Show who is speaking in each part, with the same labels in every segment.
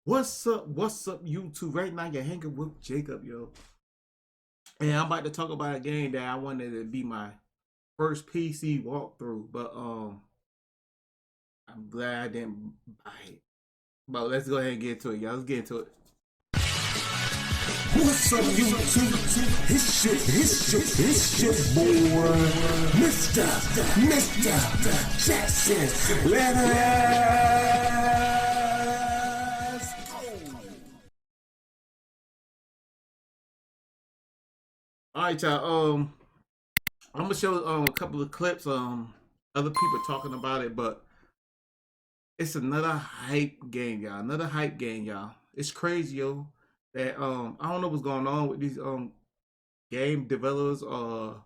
Speaker 1: What's up? What's up, YouTube? Right now, you're hanging with Jacob, yo. And I'm about to talk about a game that I wanted to be my first PC walkthrough, but I'm glad I didn't buy it. But let's go ahead and get into it, y'all. Let's get into it.
Speaker 2: What's up, YouTube? It's your boy, Mr. Jackson. Let us go.
Speaker 1: All right, y'all. I'm gonna show a couple of clips. Other people talking about it, but it's another hype game, y'all. Another hype game, y'all. It's crazy, yo. That I don't know what's going on with these game developers or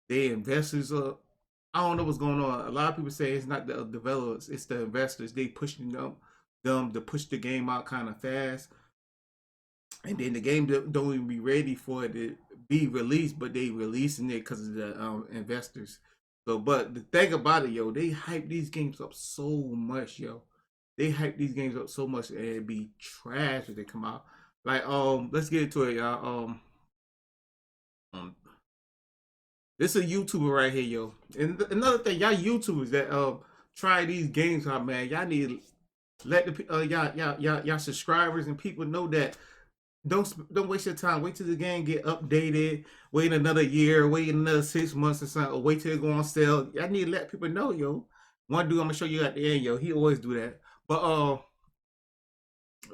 Speaker 1: they investors. I don't know what's going on. A lot of people say it's not the developers, it's the investors. They pushing them to push the game out kind of fast, and then the game don't even be ready for it to be released, but they releasing it because of the investors. So, but the thing about it, yo, they hype these games up so much, yo. They hype these games up so much, and it be trash when they come out. Like, let's get into it, y'all. Um this is a YouTuber right here, yo. And another thing, y'all YouTubers that try these games out, man, y'all need to let the y'all subscribers and people know that don't waste your time. Wait till the game get updated. Wait another year. Wait another 6 months or something. Or wait till it go on sale. I need to let people know, yo. One dude I'm gonna show you at the end, yo. He always do that. But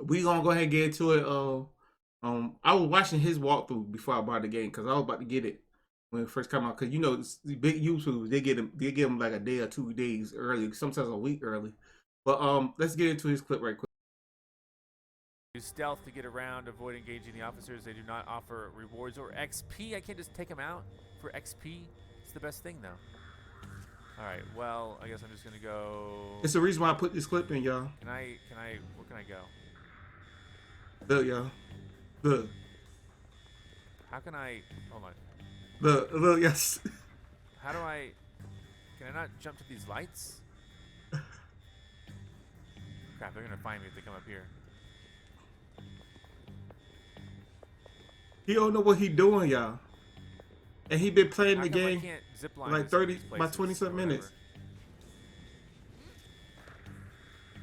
Speaker 1: we gonna go ahead and get into it. I was watching his walkthrough before I bought the game because I was about to get it when it first came out. Because you know the big YouTubers they get them like a day or 2 days early, sometimes a week early. But let's get into his clip right quick.
Speaker 3: Use stealth to get around, avoid engaging the officers. They do not offer rewards or XP. I can't just take them out for XP. It's the best thing, though. All right. Well, I guess I'm just gonna go.
Speaker 1: It's the reason why I put this clip in, y'all.
Speaker 3: Where can I go?
Speaker 1: Look, y'all. Look.
Speaker 3: How can I? Hold on.
Speaker 1: Look, yes.
Speaker 3: How do I? Can I not jump to these lights? Crap! They're gonna find me if they come up here.
Speaker 1: He don't know what he doing, y'all. And he been playing the game like 30 by 20 something minutes.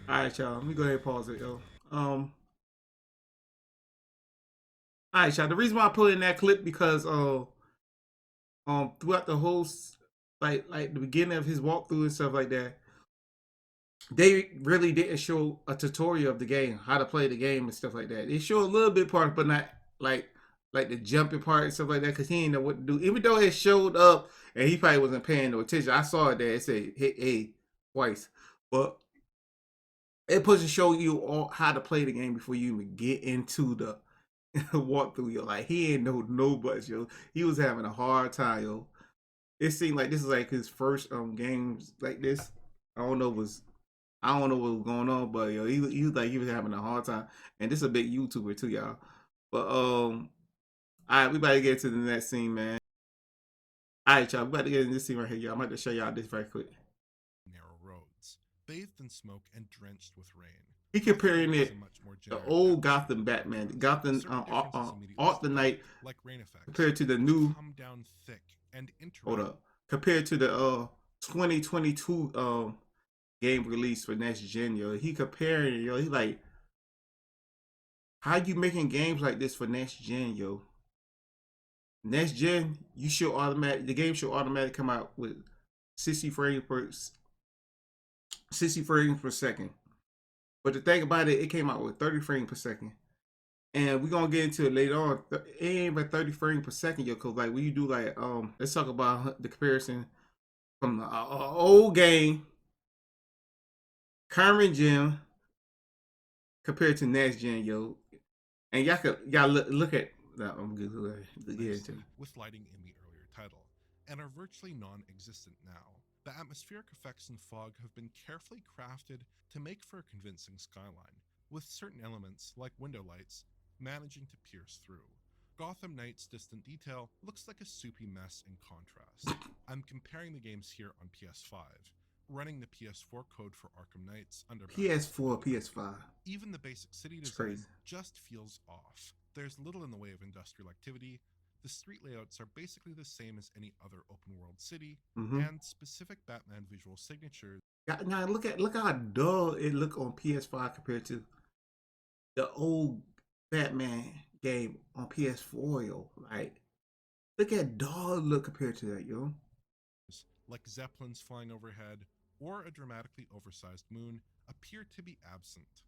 Speaker 1: Alright, y'all. Let me go ahead and pause it, yo. Alright, y'all. The reason why I put in that clip because throughout the whole like the beginning of his walkthrough and stuff like that, they really didn't show a tutorial of the game, how to play the game and stuff like that. They show a little bit part, but not like the jumping part and stuff like that, because he didn't know what to do. Even though it showed up and he probably wasn't paying no attention. I saw it there. It said hit A twice. But it puts to show you all how to play the game before you even get into the walkthrough, yo. Like he ain't know nobody, yo. He was having a hard time, yo. It seemed like this is like his first games like this. I don't know what was going on, but yo, he was like he was having a hard time. And this is a big YouTuber too, y'all. But all right, we about to get to the next scene, man. All right, y'all, we about to get in this scene right here, y'all. I'm about to show y'all this very quick.
Speaker 4: Narrow roads, bathed in smoke and drenched with rain.
Speaker 1: He comparing it the old Gotham Batman, Gotham Art the Night,
Speaker 4: like rain effects,
Speaker 1: compared to the new.
Speaker 4: Come down thick and
Speaker 1: Hold up, compared to the 2022 game release for next gen, yo. He comparing, yo. He like, how you making games like this for next gen, yo? Next gen, you should the game should automatically come out with 60 frames per second. But the thing about it came out with 30 frames per second. And we're gonna get into it later on. It ain't even 30 frames per second, yo, cause like when you do like let's talk about the comparison from the old game, current gen, compared to next gen, yo. And y'all look at that. I'm good.
Speaker 4: With lighting in the earlier title, and are virtually non-existent now. The atmospheric effects and fog have been carefully crafted to make for a convincing skyline, with certain elements, like window lights, managing to pierce through. Gotham Knight's distant detail looks like a soupy mess in contrast. I'm comparing the games here on PS5, running the PS4 code for Arkham Knights under
Speaker 1: PS4, PS5.
Speaker 4: even the basic city
Speaker 1: It's
Speaker 4: design
Speaker 1: crazy.
Speaker 4: just feels off. There's little in the way of industrial activity. The street layouts are basically the same as any other open world city, and specific Batman visual signatures
Speaker 1: Now look how dull it look on PS5 compared to the old Batman game on PS4, yo. Like, look at dull look compared to that, yo.
Speaker 4: like zeppelins flying overhead or a dramatically oversized moon appear to be absent.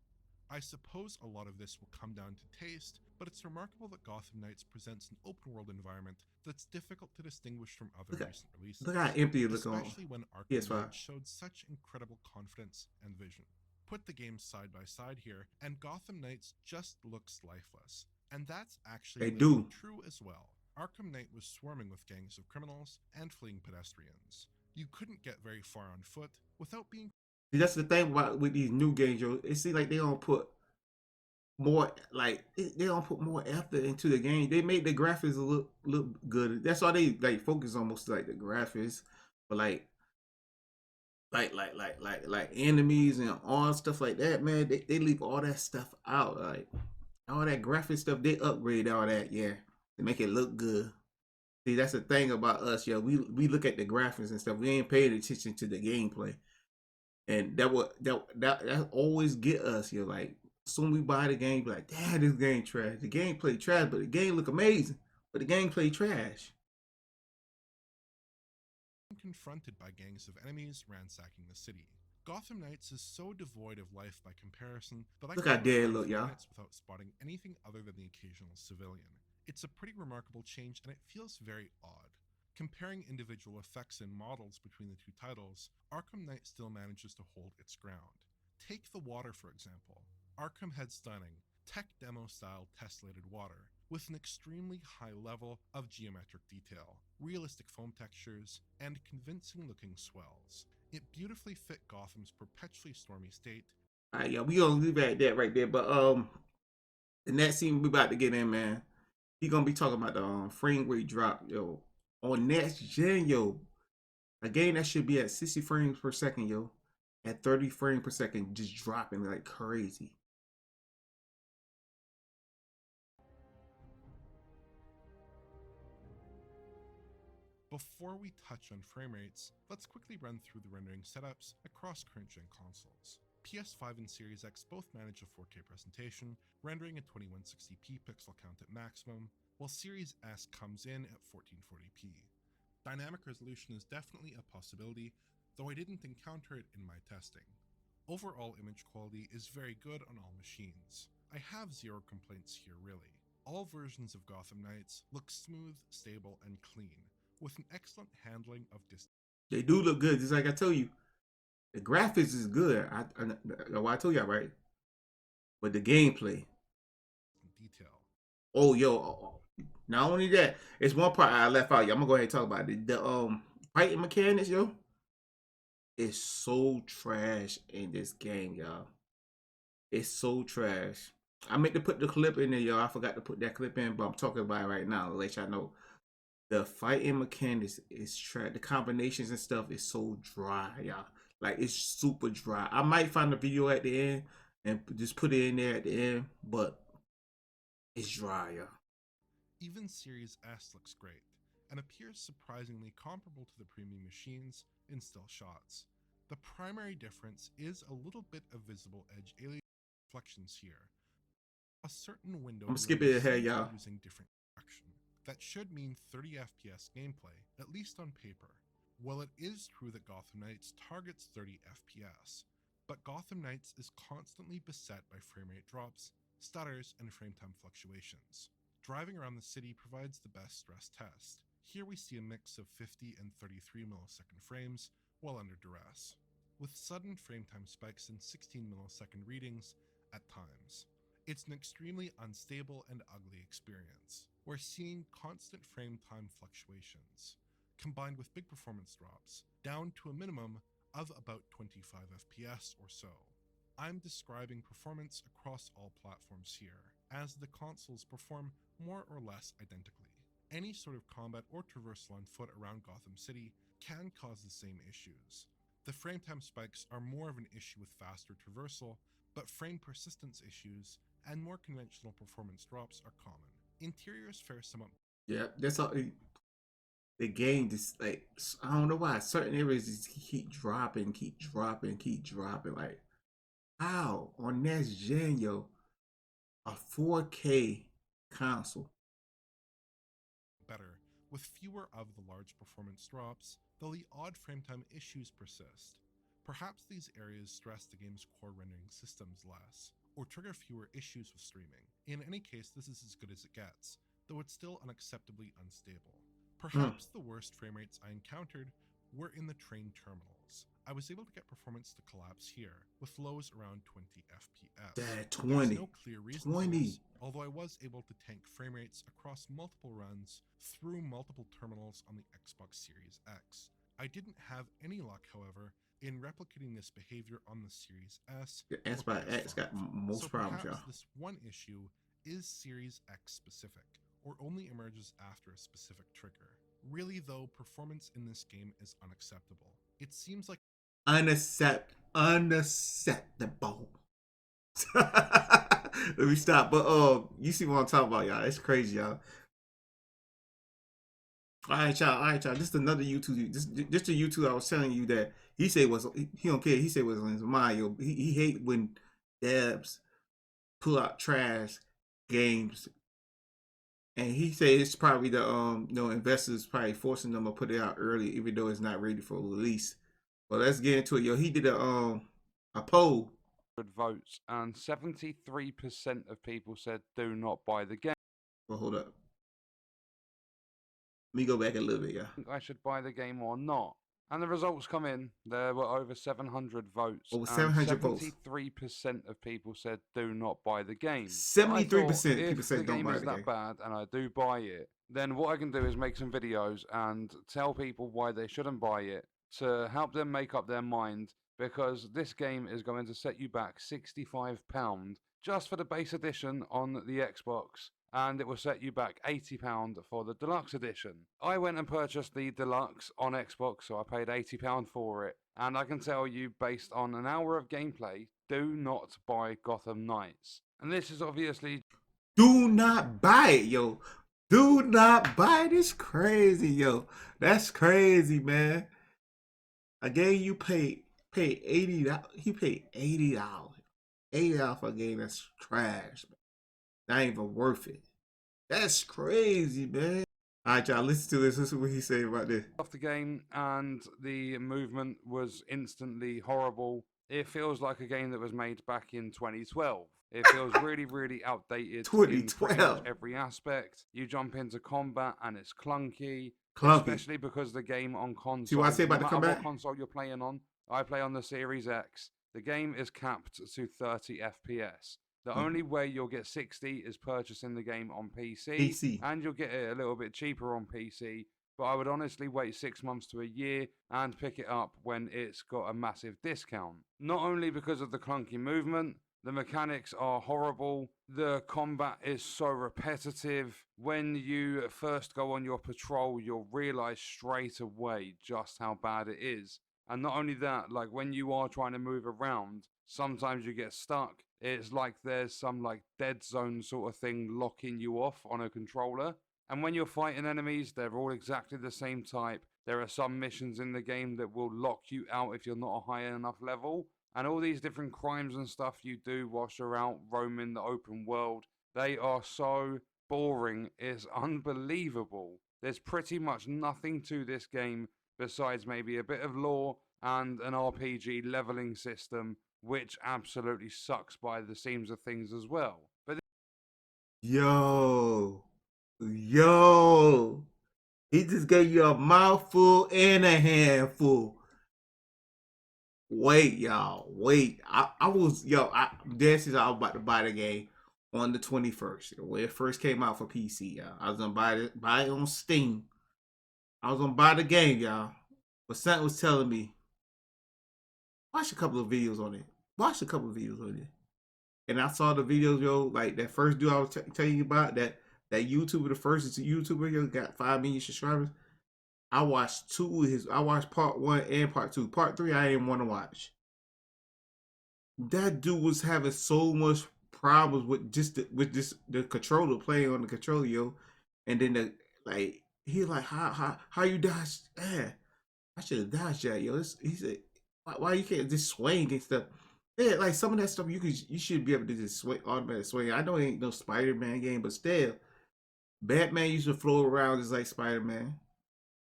Speaker 4: I suppose a lot of this will come down to taste, but it's remarkable that Gotham Knights presents an open world environment that's difficult to distinguish from other recent releases.
Speaker 1: Look how empty it look on
Speaker 4: especially when Arkham
Speaker 1: PS5.
Speaker 4: Knight showed such incredible confidence and vision. Put the games side by side here, and Gotham Knights just looks lifeless. And that's actually
Speaker 1: They do.
Speaker 4: true as well. Arkham Knight was swarming with gangs of criminals and fleeing pedestrians. You couldn't get very far on foot without being.
Speaker 1: See, that's the thing about with these new games, yo. It seems like they don't put more they don't put more effort into the game. They make the graphics look good. That's why they like focus on most like the graphics, but like enemies and all stuff like that, man. They leave all that stuff out, like all that graphic stuff. They upgrade all that, yeah, to make it look good. See, that's the thing about us, yo. We look at the graphics and stuff. We ain't paying attention to the gameplay, and that always get us, yo. Like soon we buy the game, be like, damn, this game trash. The gameplay trash, but the game look amazing. But the gameplay trash.
Speaker 4: Confronted by gangs of enemies ransacking the city. Gotham Knights is so devoid of life by comparison that I
Speaker 1: Look
Speaker 4: could
Speaker 1: how
Speaker 4: go
Speaker 1: dead it
Speaker 4: for a
Speaker 1: look,
Speaker 4: few
Speaker 1: y'all.
Speaker 4: minutes without spotting anything other than the occasional civilian. It's a pretty remarkable change and it feels very odd. Comparing individual effects and models between the two titles, Arkham Knight still manages to hold its ground. Take the water for example. Arkham had stunning, tech demo style tessellated water, with an extremely high level of geometric detail, realistic foam textures, and convincing looking swells. It beautifully fit Gotham's perpetually stormy state.
Speaker 1: Alright, yeah, we gonna leave it at that right there. But the next scene we about to get in, man. He gonna be talking about the frame rate drop, yo. On next gen, yo. A game that should be at 60 frames per second, yo. At 30 frames per second, just dropping like crazy.
Speaker 4: Before we touch on frame rates, let's quickly run through the rendering setups across current-gen consoles. PS5 and Series X both manage a 4K presentation, rendering at 2160p pixel count at maximum, while Series S comes in at 1440p. Dynamic resolution is definitely a possibility, though I didn't encounter it in my testing. Overall image quality is very good on all machines. I have zero complaints here really. All versions of Gotham Knights look smooth, stable, and clean, with an excellent handling of distance.
Speaker 1: They do look good, just like I told you. The graphics is good. I told y'all, right? But the gameplay.
Speaker 4: Detail.
Speaker 1: Oh, yo. Not only that, it's one part I left out. I'm gonna go ahead and talk about it. The fighting mechanics, yo, is so trash in this game, y'all. It's so trash. I meant to put the clip in there, y'all. I forgot to put that clip in, but I'm talking about it right now to let y'all know. The fighting mechanics is trash. The combinations and stuff is so dry, y'all. Like, it's super dry. I might find a video at the end and just put it in there at the end, but it's dry, y'all.
Speaker 4: Even Series S looks great, and appears surprisingly comparable to the premium machines in still shots. The primary difference is a little bit of visible edge alien reflections here. A certain window
Speaker 1: I'm skipping ahead, y'all.
Speaker 4: using different direction. That should mean 30 FPS gameplay, at least on paper. Well, it is true that Gotham Knights targets 30 FPS, but Gotham Knights is constantly beset by frame rate drops, stutters, and frame time fluctuations. Driving around the city provides the best stress test. Here we see a mix of 50 and 33 millisecond frames while under duress, with sudden frame time spikes and 16 millisecond readings at times. It's an extremely unstable and ugly experience. We're seeing constant frame time fluctuations, combined with big performance drops, down to a minimum of about 25 FPS or so. I'm describing performance across all platforms here, as the consoles perform more or less identically. Any sort of combat or traversal on foot around Gotham City can cause the same issues. The frame time spikes are more of an issue with faster traversal, but frame persistence issues and more conventional performance drops are common. Interiors fare somewhat.
Speaker 1: Yeah, that's all. The game just like I don't know why certain areas just keep dropping, keep dropping, keep dropping. Like how on next gen, yo, a 4K console.
Speaker 4: Better, with fewer of the large performance drops, though the odd frame time issues persist. Perhaps these areas stress the game's core rendering systems less, or trigger fewer issues with streaming. In any case, this is as good as it gets, though it's still unacceptably unstable. Perhaps the worst frame rates I encountered were in the train terminals. I was able to get performance to collapse here, with lows around 20 FPS.
Speaker 1: That
Speaker 4: There's
Speaker 1: 20.
Speaker 4: no clear reason for
Speaker 1: 20.
Speaker 4: this, although I was able to tank frame rates across multiple runs through multiple terminals on the Xbox Series X. I didn't have any luck, however, in replicating this behavior on the Series S.
Speaker 1: The
Speaker 4: or
Speaker 1: Xbox X
Speaker 4: PS5.
Speaker 1: got most
Speaker 4: So
Speaker 1: problems,
Speaker 4: perhaps
Speaker 1: y'all.
Speaker 4: this one issue is Series X specific, or only emerges after a specific trigger. Really though, performance in this game is unacceptable. It seems like
Speaker 1: Unacceptable. Let me stop. But you see what I'm talking about, y'all. It's crazy, y'all. All right, y'all. This is another YouTube. This the YouTube I was telling you that he said was he don't care. He said was on his mind, yo. He hate when devs pull out trash games, and he said it's probably the investors probably forcing them to put it out early, even though it's not ready for release. But let's get into it, yo. He did a poll.
Speaker 5: Votes, and 73% of people said do not buy the game.
Speaker 1: Well, hold up. Let me go back a little bit, yeah.
Speaker 5: I should buy the game or not. And the results come in. There were over 700 votes.
Speaker 1: Over 700 votes.
Speaker 5: 73% of people said do not buy the game.
Speaker 1: 73% people said
Speaker 5: the
Speaker 1: don't
Speaker 5: game
Speaker 1: buy
Speaker 5: is
Speaker 1: the
Speaker 5: that
Speaker 1: game.
Speaker 5: bad and I do buy it, then what I can do is make some videos and tell people why they shouldn't buy it to help them make up their mind, because this game is going to set you back £65 just for the base edition on the Xbox, and it will set you back £80 for the deluxe edition. I went and purchased the deluxe on Xbox, so I paid £80 for it, and I can tell you, based on an hour of gameplay, do not buy Gotham Knights. And this is obviously...
Speaker 1: Do not buy it, yo. Do not buy it. It's crazy, yo. That's crazy, man. A game you paid $80. He paid $80. $80 for a game that's trash, man. Not even worth it. That's crazy, man. All right, y'all, listen to this. Listen to what he said about this.
Speaker 5: Off the game, and the movement was instantly horrible. It feels like a game that was made back in 2012. It feels really, really outdated in pretty much
Speaker 1: 2012.
Speaker 5: every aspect. You jump into combat and it's clunky,
Speaker 1: Clunky.
Speaker 5: especially because the game on console.
Speaker 1: See what I say about
Speaker 5: no
Speaker 1: the
Speaker 5: matter
Speaker 1: combat?
Speaker 5: what console you're playing on, I play on the Series X. The game is capped to 30 FPS. The only way you'll get 60 is purchasing the game on PC, and you'll get it a little bit cheaper on PC. But I would honestly wait 6 months to a year and pick it up when it's got a massive discount. Not only because of the clunky movement, the mechanics are horrible, the combat is so repetitive. When you first go on your patrol, you'll realize straight away just how bad it is. And not only that, like when you are trying to move around, sometimes you get stuck. It's like there's some like dead zone sort of thing locking you off on a controller. And when you're fighting enemies, they're all exactly the same type. There are some missions in the game that will lock you out if you're not a high enough level. And all these different crimes and stuff you do whilst you're out roaming the open world, they are so boring. It's unbelievable. There's pretty much nothing to this game besides maybe a bit of lore and an RPG leveling system, which absolutely sucks by the seams of things as well. But
Speaker 1: Yo. He just gave you a mouthful and a handful. Wait, y'all. Wait. I was this is I was about to buy the game on the 21st. When it first came out for PC, y'all. I was gonna buy it on Steam. I was gonna buy the game, y'all. But something was telling me, watch a couple of videos on it. And I saw the videos, yo, like that first dude I was telling you about, that YouTuber, the first YouTuber, yo, got 5 million subscribers. I watched two of his. I watched part 1 and part 2. Part 3 I didn't want to watch. That dude was having so much problems with the controller, playing on the controller, yo. And then he like how you dodge? I should have dodged that, yo. He said, why you can't just swing and stuff? Yeah, like some of that stuff you should be able to just swing, automatic swing. I know it ain't no Spider-Man game, but still, Batman used to float around just like Spider-Man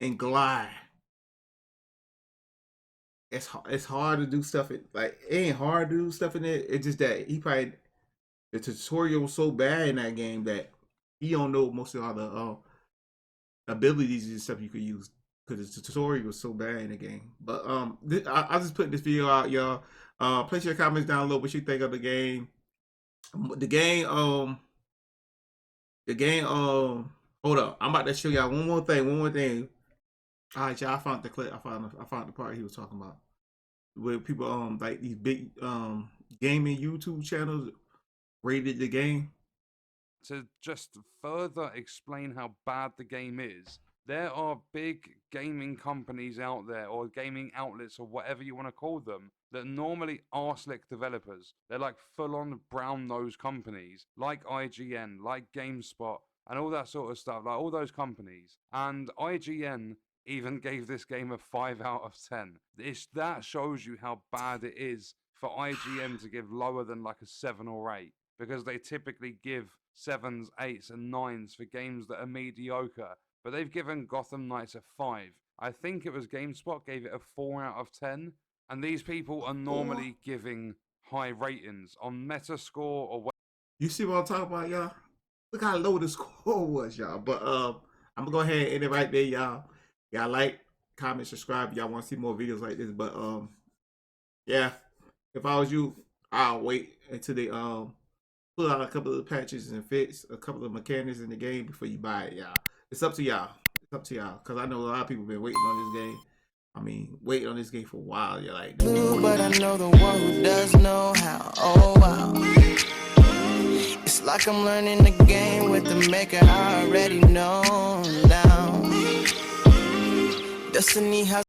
Speaker 1: and glide. It's hard to do stuff. It ain't hard to do stuff in it. It's just that the tutorial was so bad in that game that he don't know most of all the abilities and stuff you could use because the tutorial was so bad in the game. But I just put this video out, y'all. Place your comments down below what you think of the game. The game. Hold up, I'm about to show y'all one more thing. All right, y'all. I found the clip. I found the part he was talking about, where people like these big gaming YouTube channels rated the game.
Speaker 5: To just further explain how bad the game is, there are big gaming companies out there, or gaming outlets, or whatever you want to call them, that normally are slick developers. They're like full-on brown-nosed companies, like IGN, like GameSpot, and all that sort of stuff, like all those companies. And IGN even gave this game a 5 out of 10. That shows you how bad it is for IGN to give lower than like a 7 or 8, because they typically give 7s, 8s, and 9s for games that are mediocre. But they've given Gotham Knights a 5. I think it was GameSpot gave it a 4 out of 10. And these people are normally giving high ratings on Metascore or what.
Speaker 1: You see what I'm talking about, y'all? Look how low the score was, y'all. But I'm gonna go ahead and end it right there, y'all. Y'all like, comment, subscribe. Y'all want to see more videos like this. But yeah, if I was you, I'll wait until they pull out a couple of the patches and fix a couple of mechanics in the game before you buy it, y'all. It's up to y'all. It's up to y'all. Because I know a lot of people been waiting on this game. I mean, waiting on this game for a while. You're like,
Speaker 6: but I know the one who does know how. Oh wow. It's like I'm learning the game with the maker I already know now. Destiny has